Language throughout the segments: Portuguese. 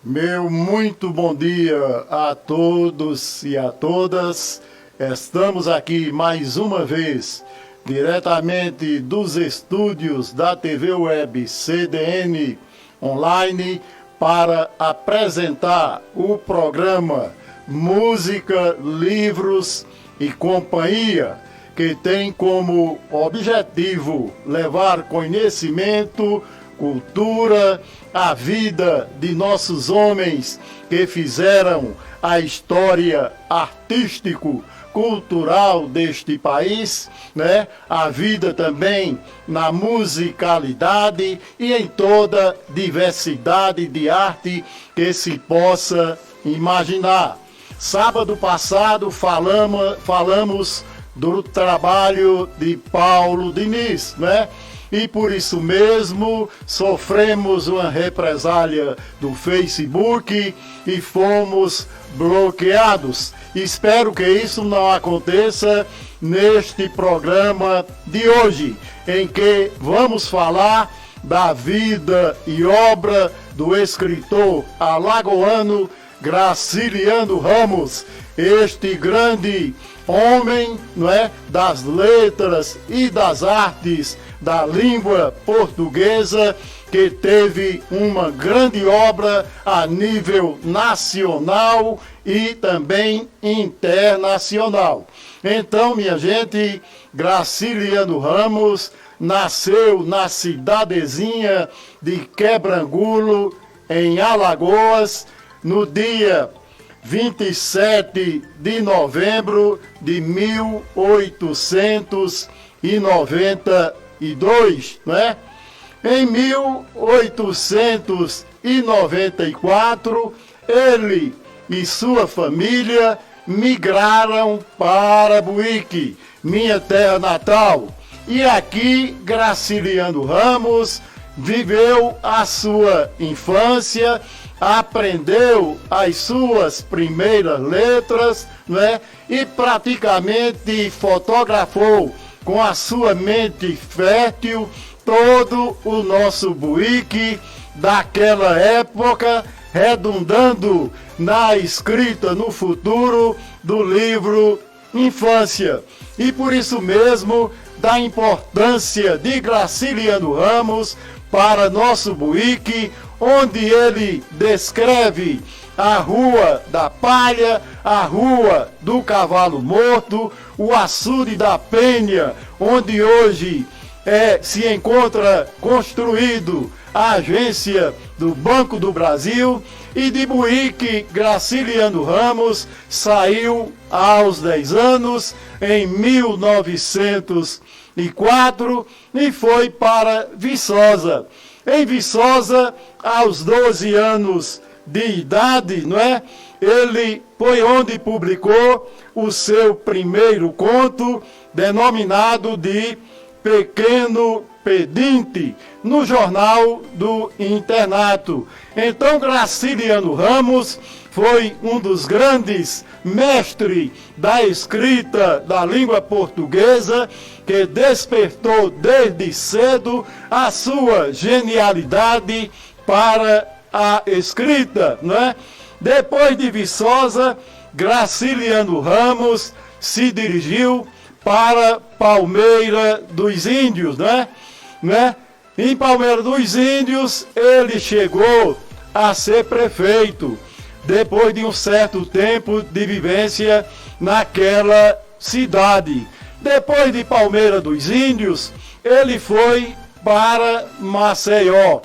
Meu muito bom dia a todos e a todas. Estamos aqui mais uma vez, diretamente dos estúdios da TV Web CDN Online, para apresentar o programa Música, Livros e Companhia, que tem como objetivo levar conhecimento, cultura, a vida de nossos homens que fizeram a história artístico-cultural deste país, né? A vida também na musicalidade e em toda diversidade de arte que se possa imaginar. Sábado passado falamos do trabalho de Paulo Diniz, né? E por isso mesmo sofremos uma represália do Facebook e fomos bloqueados. Espero que isso não aconteça neste programa de hoje, em que vamos falar da vida e obra do escritor alagoano Graciliano Ramos, este grande homem, não é, das letras e das artes da língua portuguesa, que teve uma grande obra a nível nacional e também internacional. Então, minha gente, Graciliano Ramos nasceu na cidadezinha de Quebrangulo, em Alagoas, no dia 27 de novembro de 1892, né? Em 1894, ele e sua família migraram para Buíque, minha terra natal. E aqui Graciliano Ramos viveu a sua infância, aprendeu as suas primeiras letras, né? E praticamente fotografou com a sua mente fértil todo o nosso Buíque daquela época, redundando na escrita no futuro do livro Infância. E por isso mesmo, da importância de Graciliano Ramos para nosso Buíque, onde ele descreve a Rua da Palha, a Rua do Cavalo Morto, o Açude da Penha, onde hoje se encontra construído a agência do Banco do Brasil, e de Buíque, Graciliano Ramos saiu aos 10 anos, em 1904, e foi para Viçosa. Em Viçosa, aos 12 anos de idade, não é? Ele foi onde publicou o seu primeiro conto, denominado de Pequeno Pedinte, no Jornal do Internato. Então, Graciliano Ramos foi um dos grandes mestres da escrita da língua portuguesa, que despertou desde cedo a sua genialidade para a escrita, né? Depois de Viçosa, Graciliano Ramos se dirigiu para Palmeira dos Índios, né? Em Palmeira dos Índios, ele chegou a ser prefeito, depois de um certo tempo de vivência naquela cidade. Depois de Palmeira dos Índios, ele foi para Maceió.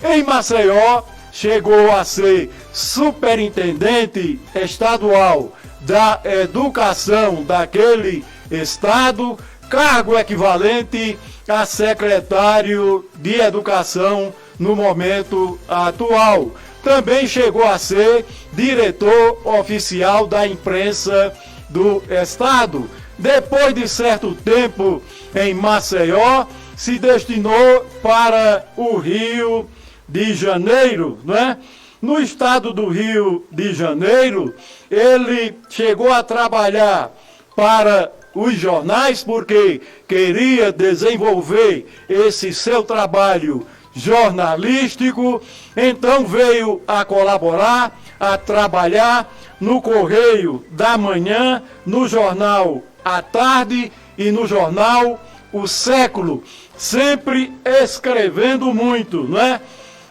Em Maceió, chegou a ser superintendente estadual da educação daquele estado, cargo equivalente a secretário de educação no momento atual. Também chegou a ser diretor oficial da imprensa do estado. Depois de certo tempo em Maceió, se destinou para o Rio de Janeiro, né? No estado do Rio de Janeiro, ele chegou a trabalhar para os jornais, porque queria desenvolver esse seu trabalho jornalístico, então veio a colaborar, a trabalhar no Correio da Manhã, no Jornal à Tarde e no Jornal O Século, sempre escrevendo muito, não é?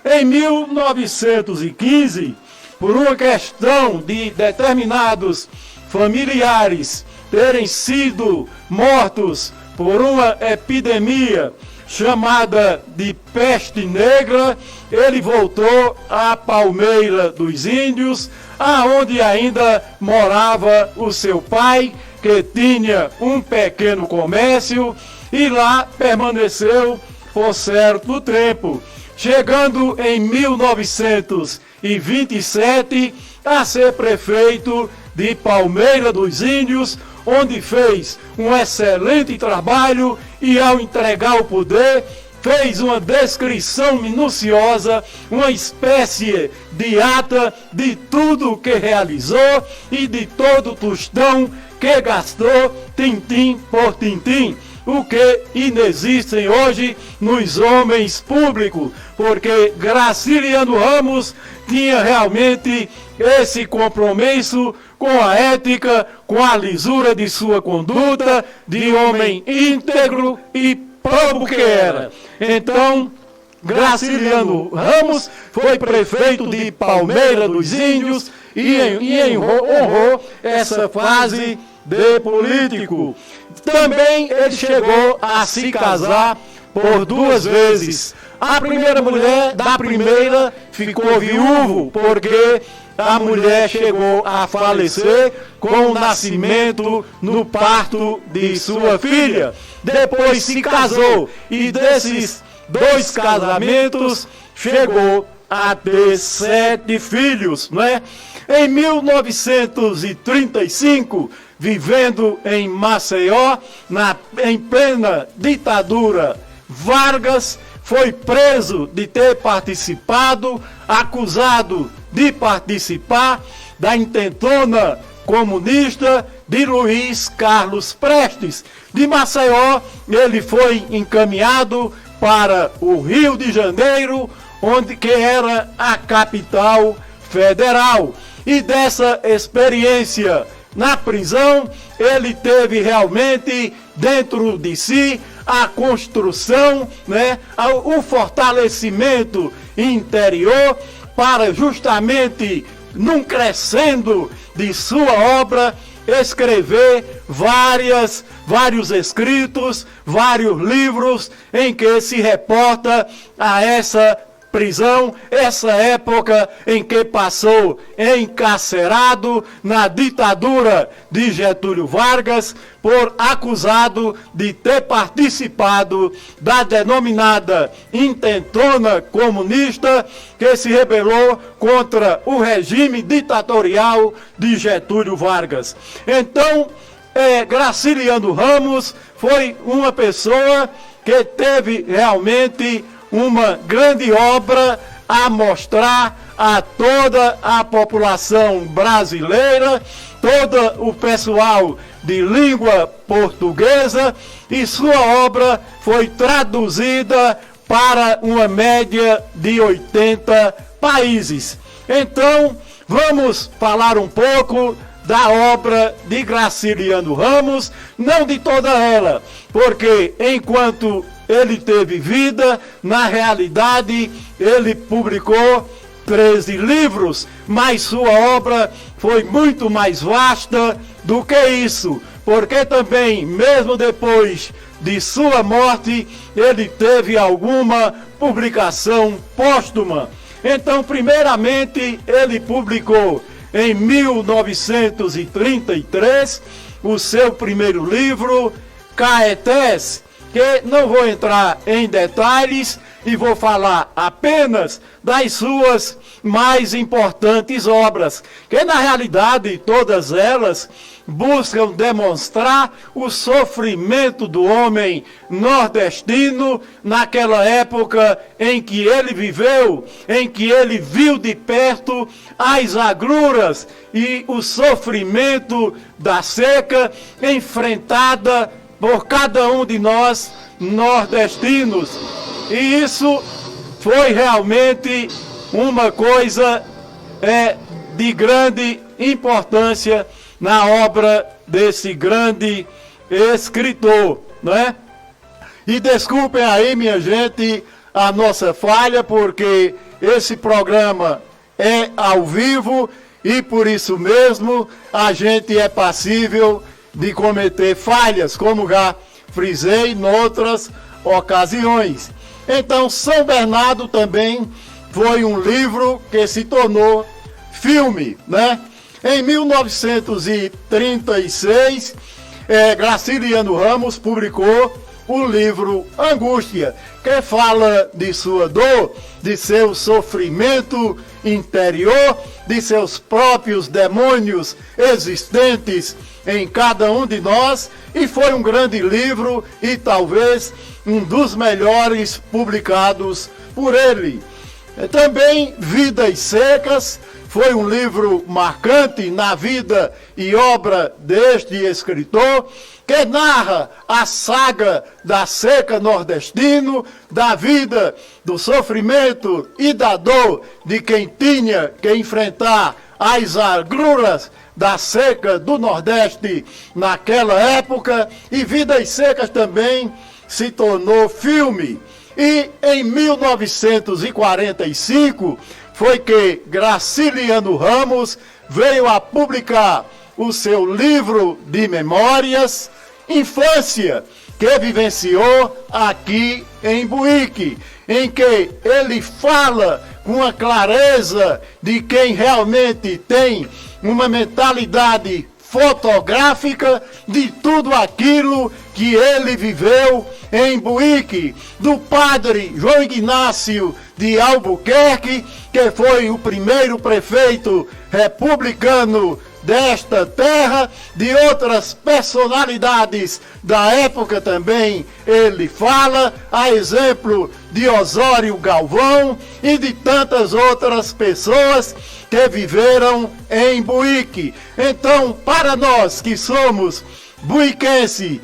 Em 1915, por uma questão de determinados familiares terem sido mortos por uma epidemia chamada de peste negra, ele voltou à Palmeira dos Índios, aonde ainda morava o seu pai, que tinha um pequeno comércio, e lá permaneceu por certo tempo, chegando em 1927 a ser prefeito de Palmeira dos Índios, onde fez um excelente trabalho e, ao entregar o poder, fez uma descrição minuciosa, uma espécie de ata de tudo que realizou e de todo o tostão que gastou, tintim por tintim, o que inexistem hoje nos homens públicos, porque Graciliano Ramos tinha realmente esse compromisso com a ética, com a lisura de sua conduta, de homem íntegro e probo que era. Então, Graciliano Ramos foi prefeito de Palmeira dos Índios e honrou essa fase de político. Também ele chegou a se casar por 2 vezes. A primeira mulher da primeira ficou viúvo, porque a mulher chegou a falecer com o nascimento no parto de sua filha. Depois se casou e desses 2 casamentos chegou a ter 7 filhos, não é? Em 1935, vivendo em Maceió, em plena ditadura Vargas, foi preso de ter participado, acusado de participar da intentona comunista de Luiz Carlos Prestes. De Maceió, ele foi encaminhado para o Rio de Janeiro, que era a capital federal. E dessa experiência na prisão, ele teve realmente dentro de si a construção, né, o fortalecimento interior para justamente, num crescendo de sua obra, escrever vários escritos, vários livros em que se reporta a essa prisão, essa época em que passou encarcerado na ditadura de Getúlio Vargas, por acusado de ter participado da denominada intentona comunista que se rebelou contra o regime ditatorial de Getúlio Vargas. Então, Graciliano Ramos foi uma pessoa que teve realmente uma grande obra a mostrar a toda a população brasileira, todo o pessoal de língua portuguesa, e sua obra foi traduzida para uma média de 80 países. Então, vamos falar um pouco da obra de Graciliano Ramos, não de toda ela, porque enquanto ele teve vida, na realidade ele publicou 13 livros, mas sua obra foi muito mais vasta do que isso, porque também, mesmo depois de sua morte, ele teve alguma publicação póstuma. Então, primeiramente, ele publicou em 1933 o seu primeiro livro, Caetés, que não vou entrar em detalhes e vou falar apenas das suas mais importantes obras, que na realidade todas elas buscam demonstrar o sofrimento do homem nordestino naquela época em que ele viveu, em que ele viu de perto as agruras e o sofrimento da seca enfrentada por cada um de nós nordestinos. E isso foi realmente uma coisa de grande importância na obra desse grande escritor, não é? E desculpem aí, minha gente, a nossa falha, porque esse programa é ao vivo e por isso mesmo a gente é passível de cometer falhas, como já frisei em outras ocasiões. Então, São Bernardo também foi um livro que se tornou filme, né? Em 1936, Graciliano Ramos publicou o livro Angústia, que fala de sua dor, de seu sofrimento interior, de seus próprios demônios existentes em cada um de nós, e foi um grande livro e talvez um dos melhores publicados por ele. Também Vidas Secas foi um livro marcante na vida e obra deste escritor, que narra a saga da seca nordestino, da vida, do sofrimento e da dor de quem tinha que enfrentar as agruras da seca do Nordeste naquela época, e Vidas Secas também se tornou filme. E em 1945 foi que Graciliano Ramos veio a publicar o seu livro de memórias, Infância, que vivenciou aqui em Buíque, em que ele fala com a clareza de quem realmente tem uma mentalidade fotográfica de tudo aquilo que ele viveu em Buíque, do padre João Ignácio de Albuquerque, que foi o primeiro prefeito republicano desta terra, de outras personalidades da época também ele fala, a exemplo de Osório Galvão e de tantas outras pessoas que viveram em Buíque. Então, para nós que somos buiquenses,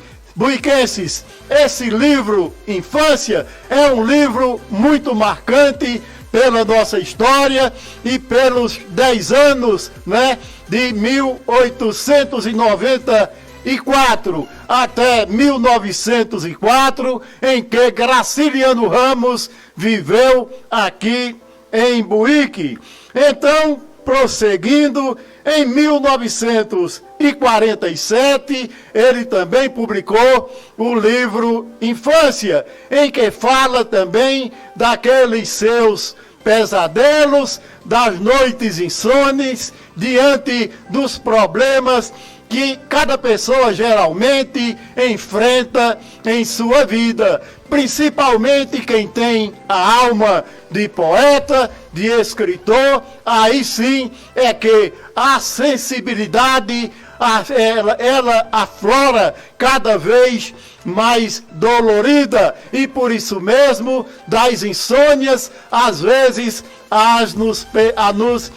esse livro Infância é um livro muito marcante pela nossa história e pelos 10 anos, né, de 1894 até 1904, em que Graciliano Ramos viveu aqui em Buíque. Então, prosseguindo, em 1947, ele também publicou o livro Infância, em que fala também daqueles seus pesadelos, das noites insones, diante dos problemas que cada pessoa geralmente enfrenta em sua vida, principalmente quem tem a alma de poeta, de escritor. Aí sim é que a sensibilidade, ela aflora cada vez mais dolorida, e por isso mesmo das insônias às vezes a nos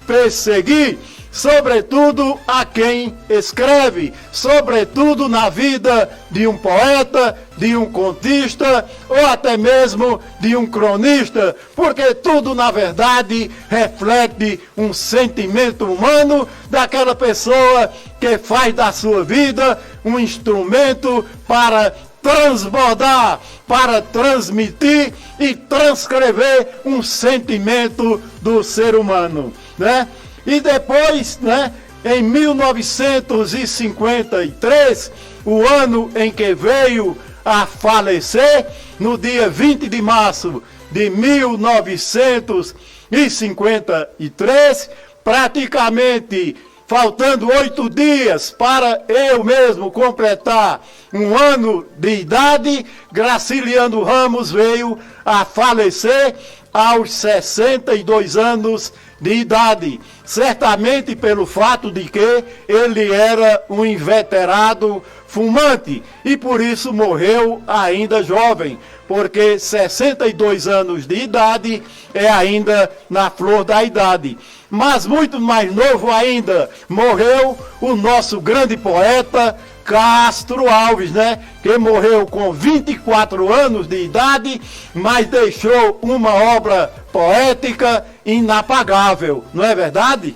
perseguir, sobretudo a quem escreve, sobretudo na vida de um poeta, de um contista ou até mesmo de um cronista, porque tudo na verdade reflete um sentimento humano daquela pessoa que faz da sua vida um instrumento para transbordar, para transmitir e transcrever um sentimento do ser humano, né? E depois, né, em 1953, o ano em que veio a falecer, no dia 20 de março de 1953, praticamente faltando 8 dias para eu mesmo completar um ano de idade, Graciliano Ramos veio a falecer aos 62 anos de idade, certamente pelo fato de que ele era um inveterado fumante e por isso morreu ainda jovem, porque 62 anos de idade é ainda na flor da idade. Mas muito mais novo ainda morreu o nosso grande poeta Castro Alves, né? Que morreu com 24 anos de idade, mas deixou uma obra poética inapagável, não é verdade?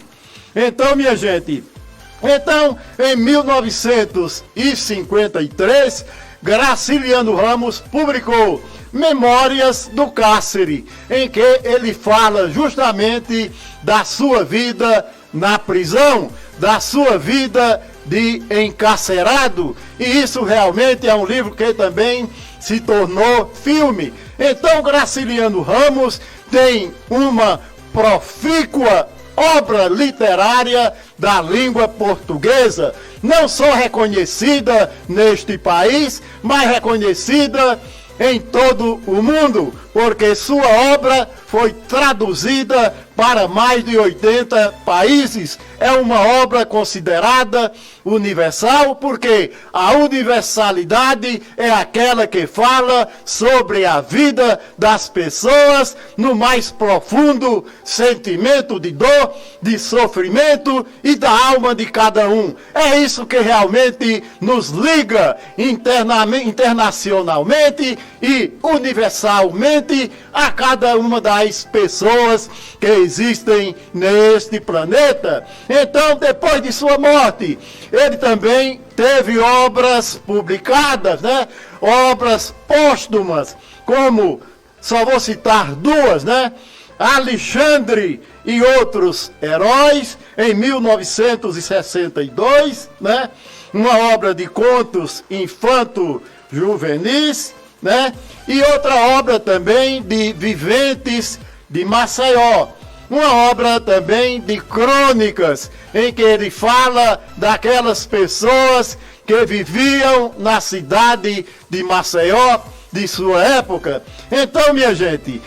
Então, minha gente, em 1953, Graciliano Ramos publicou Memórias do Cárcere, em que ele fala justamente da sua vida na prisão, da sua vida de encarcerado, e isso realmente é um livro que também se tornou filme. Então, Graciliano Ramos tem uma profícua obra literária da língua portuguesa, não só reconhecida neste país, mas reconhecida em todo o mundo, porque sua obra foi traduzida para mais de 80 países. É uma obra considerada universal, porque a universalidade é aquela que fala sobre a vida das pessoas no mais profundo sentimento de dor, de sofrimento e da alma de cada um. É isso que realmente nos liga internacionalmente e universalmente a cada uma das pessoas que existem neste planeta. Então, depois de sua morte, ele também teve obras publicadas, né? Obras póstumas, como, só vou citar duas, né? Alexandre e Outros Heróis, em 1962, né? Uma obra de contos infanto-juvenis, né? E outra obra também de Viventes de Maceió, uma obra também de crônicas, em que ele fala daquelas pessoas que viviam na cidade de Maceió, de sua época. Então, minha gente,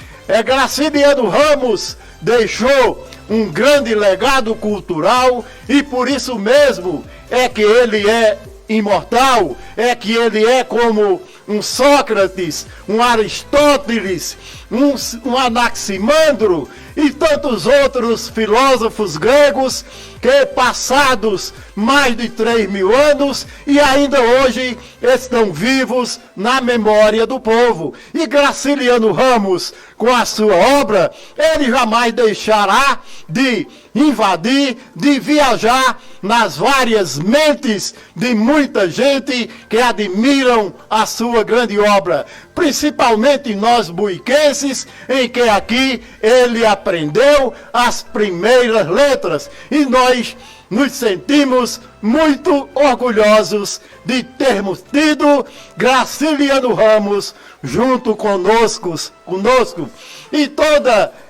Graciliano Ramos deixou um grande legado cultural, e por isso mesmo é que ele é imortal, é que ele é como um Sócrates, um Aristóteles, um Anaximandro e tantos outros filósofos gregos que, passados mais de 3.000 anos, e ainda hoje estão vivos na memória do povo. E Graciliano Ramos, com a sua obra, ele jamais deixará de invadir, de viajar nas várias mentes de muita gente que admiram a sua grande obra, principalmente nós buiquenses, em que aqui ele aprendeu as primeiras letras, e nós nos sentimos muito orgulhosos de termos tido Graciliano Ramos junto conosco, e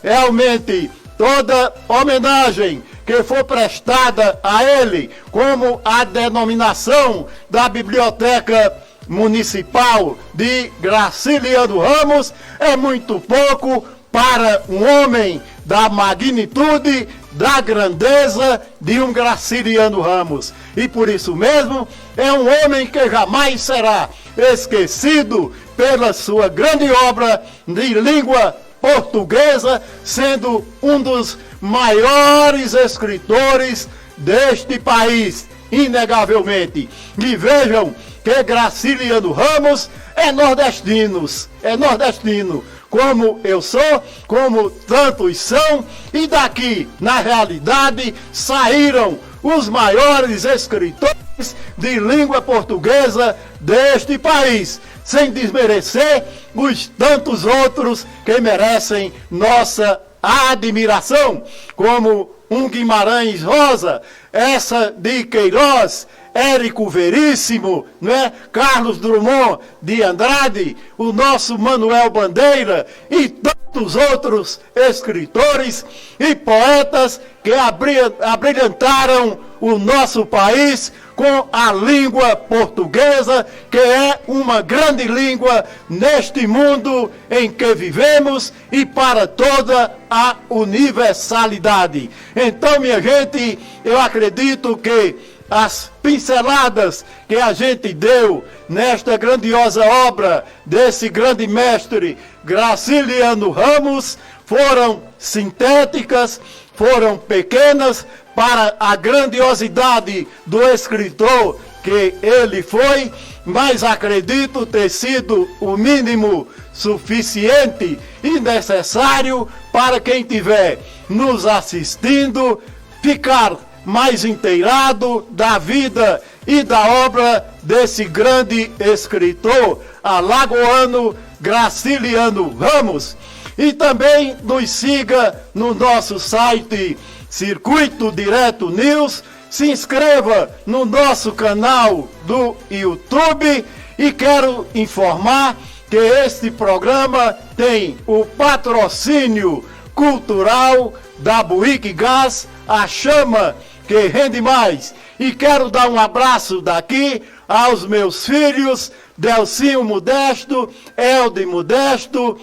realmente toda homenagem que for prestada a ele, como a denominação da Biblioteca Municipal de Graciliano Ramos, é muito pouco para um homem da magnitude, da grandeza de um Graciliano Ramos. E por isso mesmo, é um homem que jamais será esquecido pela sua grande obra de língua portuguesa, sendo um dos maiores escritores deste país, inegavelmente. E vejam que Graciliano Ramos é nordestino, como eu sou, como tantos são, e daqui, na realidade, saíram os maiores escritores de língua portuguesa deste país, sem desmerecer os tantos outros que merecem nossa admiração, como um Guimarães Rosa, essa de Queiroz, Érico Veríssimo, né? Carlos Drummond de Andrade, o nosso Manuel Bandeira e tantos outros escritores e poetas que abrilhantaram o nosso país com a língua portuguesa, que é uma grande língua neste mundo em que vivemos e para toda a universalidade. Então, minha gente, eu acredito que as pinceladas que a gente deu nesta grandiosa obra desse grande mestre Graciliano Ramos foram sintéticas, foram pequenas para a grandiosidade do escritor que ele foi, mas acredito ter sido o mínimo suficiente e necessário para quem estiver nos assistindo ficar mais inteirado da vida e da obra desse grande escritor alagoano Graciliano Ramos. E também nos siga no nosso site Circuito Direto News, se inscreva no nosso canal do YouTube e quero informar que este programa tem o patrocínio cultural da Buíque Gás, a chama que rende mais. E quero dar um abraço daqui aos meus filhos, Delcinho Modesto, Elde Modesto,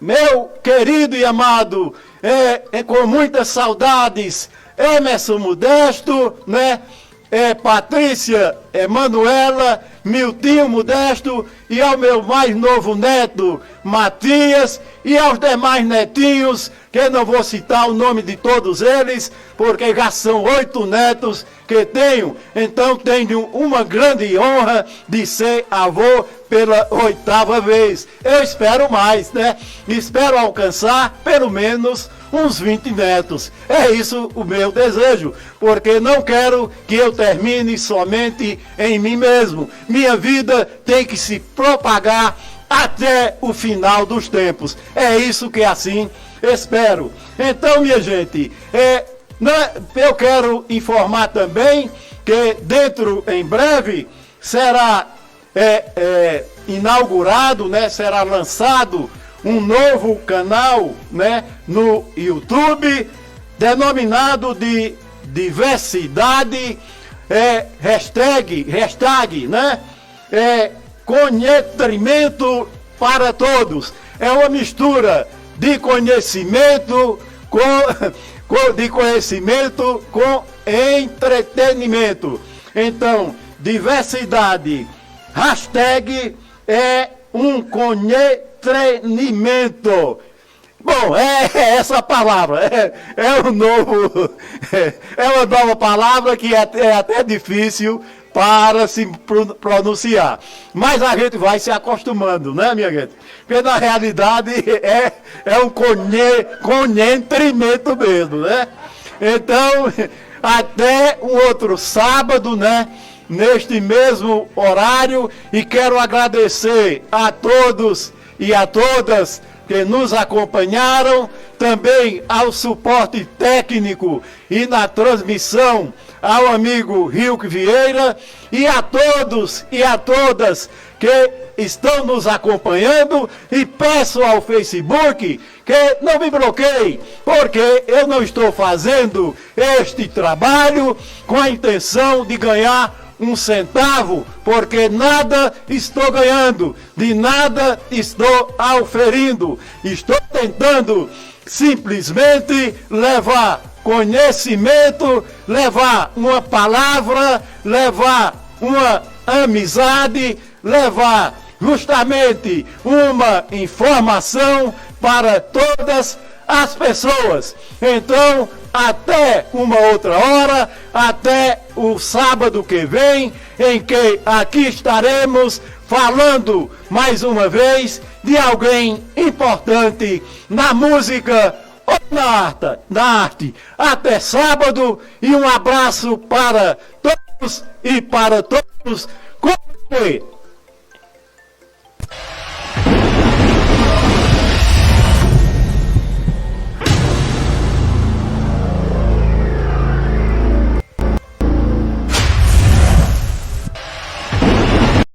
meu querido e amado, com muitas saudades, Emerson Modesto, né? Patrícia Emanuela, Miltinho Modesto e ao meu mais novo neto, Matias, e aos demais netinhos, que não vou citar o nome de todos eles, porque já são 8 netos que tenho, então tenho uma grande honra de ser avô pela 8ª vez. Eu espero mais, né? Espero alcançar pelo menos uns 20 netos. É isso o meu desejo, porque não quero que eu termine somente em mim mesmo. Minha vida tem que se propagar até o final dos tempos. É isso que assim espero. Então, minha gente, eu quero informar também que em breve será inaugurado, né, será lançado um novo canal, né, no YouTube, denominado de Diversidade, hashtag, né, conhecimento para todos. É uma mistura de conhecimento com entretenimento. Então, diversidade, hashtag é um conhecimento. Bom, essa palavra, é uma nova palavra que é até difícil para se pronunciar. Mas a gente vai se acostumando, né, minha gente? Porque na realidade é um conhecimento mesmo, né? Então, até o outro sábado, né? Neste mesmo horário, e quero agradecer a todos e a todas que nos acompanharam, também ao suporte técnico e na transmissão ao amigo Rilke Vieira, e a todos e a todas que estão nos acompanhando, e peço ao Facebook que não me bloqueie, porque eu não estou fazendo este trabalho com a intenção de ganhar um centavo, porque nada estou ganhando, de nada estou auferindo. Estou tentando simplesmente levar conhecimento, levar uma palavra, levar uma amizade, levar justamente uma informação para todas as pessoas. Então, até uma outra hora, até o sábado que vem, em que aqui estaremos falando mais uma vez de alguém importante na música ou na arte. Até sábado, e um abraço para todos e para todos. Continue